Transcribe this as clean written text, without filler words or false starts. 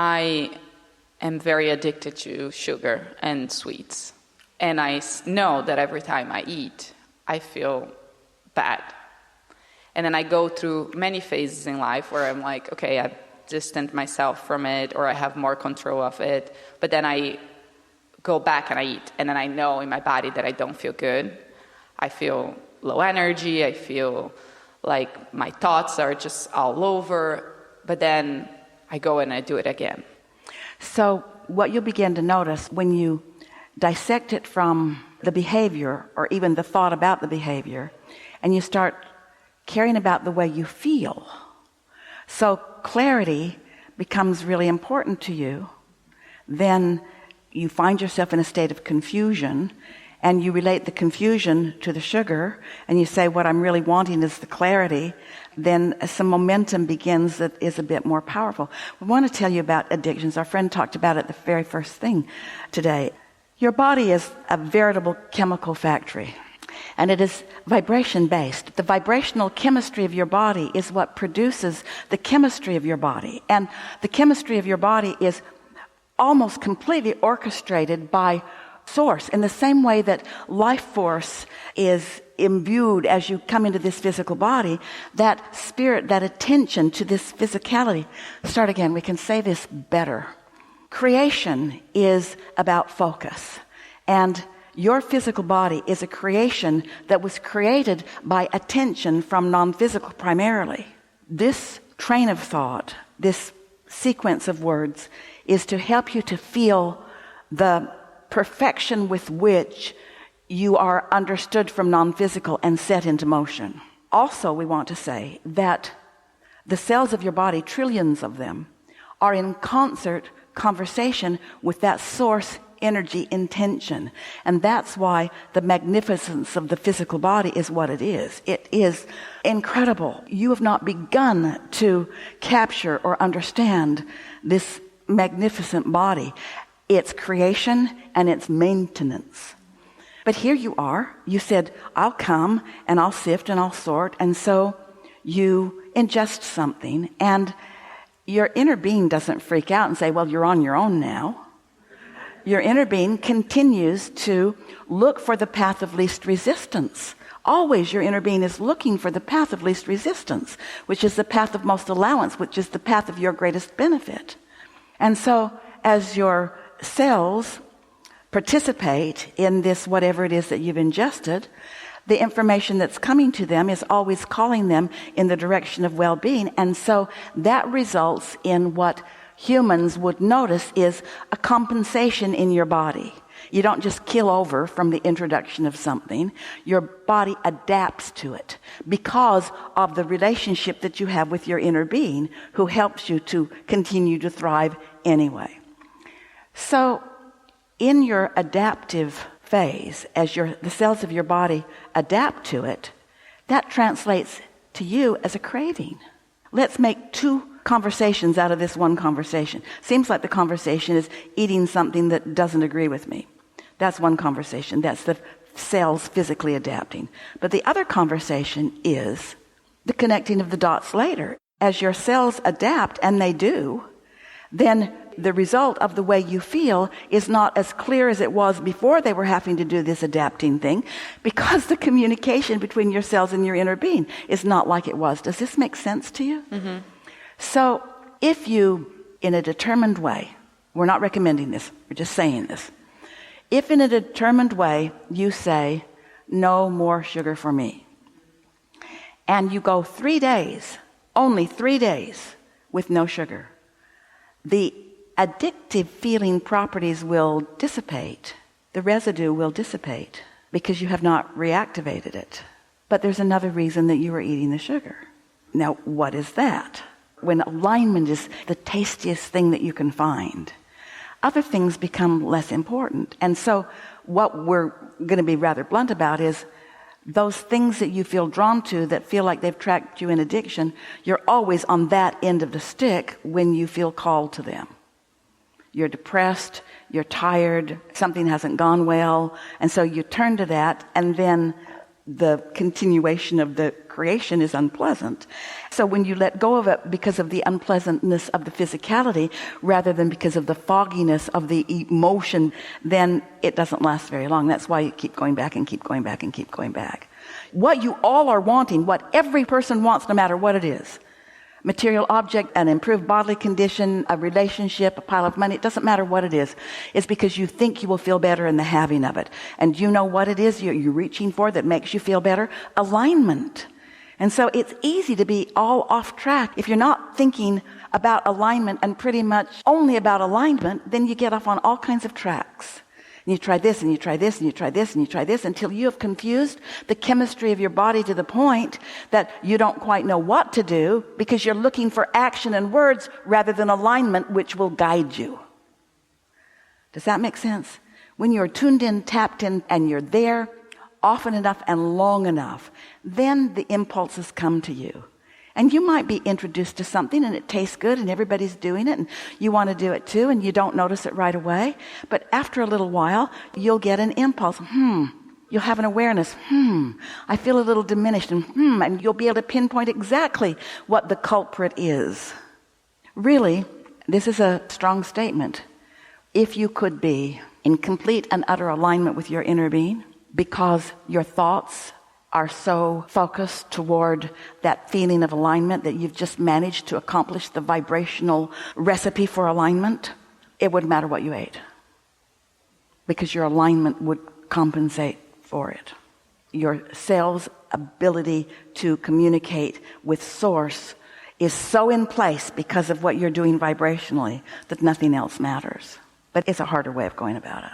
I am very addicted to sugar and sweets. And I know that every time I eat, I feel bad. And then I go through many phases in life where I'm like, okay, I've distanced myself from it, or I have more control of it. But then I go back and I eat. And then I know in my body that I don't feel good. I feel low energy. I feel like my thoughts are just all over. But then I go and I do it again. So what you'll begin to notice when you dissect it from the behavior or even the thought about the behavior, and you start caring about the way you feel. So clarity becomes really important to you. Then you find yourself in a state of confusion, and you relate the confusion to the sugar, and you say, what I'm really wanting is the clarity. Then some momentum begins that is a bit more powerful. We want to tell you about addictions. Our friend talked about it the very first thing today. Your body is a veritable chemical factory, and it is vibration-based. The vibrational chemistry of your body is what produces the chemistry of your body. And the chemistry of your body is almost completely orchestrated by source, in the same way that life force is imbued as you come into this physical body, that spirit, that attention to this physicality. Start again, we can say this better. Creation is about focus, and your physical body is a creation that was created by attention from non-physical primarily. This train of thought, this sequence of words, is to help you to feel the perfection with which you are understood from non-physical and set into motion. Also, we want to say that the cells of your body, trillions of them, are in concert conversation with that source energy intention. And that's why the magnificence of the physical body is what it is. It is incredible. You have not begun to capture or understand this magnificent body, its creation and its maintenance. But here you are. You said, I'll come and I'll sift and I'll sort. And so you ingest something, and your inner being doesn't freak out and say, well, you're on your own now. Your inner being continues to look for the path of least resistance. Always your inner being is looking for the path of least resistance, which is the path of most allowance, which is the path of your greatest benefit. And so as your cells participate in this, whatever it is that you've ingested, the information that's coming to them is always calling them in the direction of well-being. And so that results in what humans would notice is a compensation in your body. You don't just kill over from the introduction of something. Your body adapts to it because of the relationship that you have with your inner being, who helps you to continue to thrive anyway. So in your adaptive phase, as the cells of your body adapt to it, that translates to you as a craving. Let's make two conversations out of this one conversation. Seems like the conversation is eating something that doesn't agree with me. That's one conversation. That's the cells physically adapting. But the other conversation is the connecting of the dots later. As your cells adapt, and they do, then the result of the way you feel is not as clear as it was before they were having to do this adapting thing, because the communication between your cells and your inner being is not like it was. Does this make sense to you? Mm-hmm. So if you, in a determined way, we're not recommending this, we're just saying this. If in a determined way you say, no more sugar for me, and you go 3 days, only 3 days, with no sugar, the addictive feeling properties will dissipate. The residue will dissipate because you have not reactivated it. But there's another reason that you are eating the sugar. Now, what is that? When alignment is the tastiest thing that you can find, other things become less important. And so what we're going to be rather blunt about is those things that you feel drawn to that feel like they've tracked you in addiction, you're always on that end of the stick when you feel called to them. You're depressed, you're tired, something hasn't gone well, and so you turn to that, and then the continuation of the creation is unpleasant. So when you let go of it because of the unpleasantness of the physicality rather than because of the fogginess of the emotion, then it doesn't last very long. That's why you keep going back and keep going back and keep going back. What you all are wanting, what every person wants, no matter what it is, material object, an improved bodily condition, a relationship, a pile of money, it doesn't matter what it is. It's because you think you will feel better in the having of it. And you know what it is you're reaching for that makes you feel better? Alignment. And so it's easy to be all off track. If you're not thinking about alignment and pretty much only about alignment, then you get off on all kinds of tracks. And you try this, and you try this, and you try this, and you try this, until you have confused the chemistry of your body to the point that you don't quite know what to do because you're looking for action and words rather than alignment, which will guide you. Does that make sense? When you're tuned in, tapped in, and you're there often enough and long enough, then the impulses come to you. And you might be introduced to something and it tastes good and everybody's doing it and you want to do it too and you don't notice it right away. But after a little while, you'll get an impulse. You'll have an awareness. I feel a little diminished. And you'll be able to pinpoint exactly what the culprit is. Really, this is a strong statement. If you could be in complete and utter alignment with your inner being, because your thoughts are so focused toward that feeling of alignment that you've just managed to accomplish the vibrational recipe for alignment, it wouldn't matter what you ate. Because your alignment would compensate for it. Your cell's ability to communicate with Source is so in place because of what you're doing vibrationally that nothing else matters. But it's a harder way of going about it.